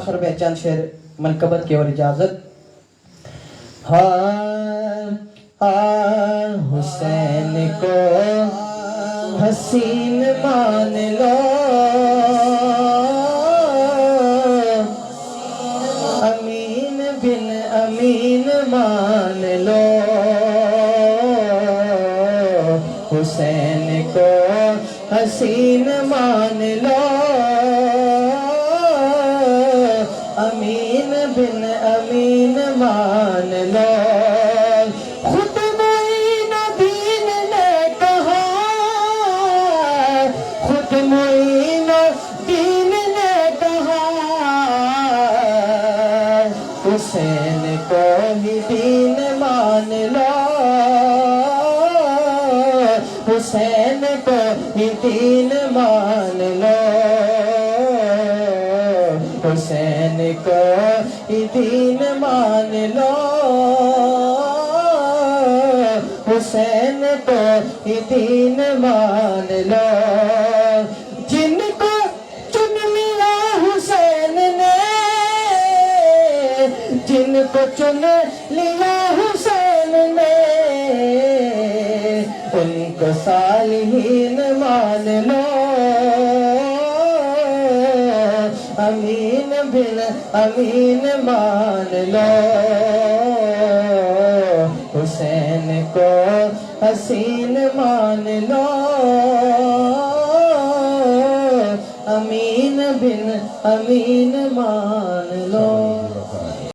आखिर में चंद शेर मनकबत की और इजाजत। हुसैन को हसीन मान लो, अमीन बिन अमीन मान लो। हुसैन को हसीन मान लो, अमीन बिन अमीन मान लो। खुद मोइनुद्दीन ने कहा, खुद मोइनुद्दीन ने कहा, हुसैन को ही दीन मान लो, हुसैन को ही दीन मान लो, हुसैन को ही दीन मान लो, हुसैन को ही दीन मान लो। जिनको चुन लिया हुसैन ने, जिनको चुन लिया हुसैन ने, उनको सालिहीन मान लो, अमीन बिन अमीन मान लो। हुसैन को हसीन मान लो, अमीन बिन अमीन मान लो।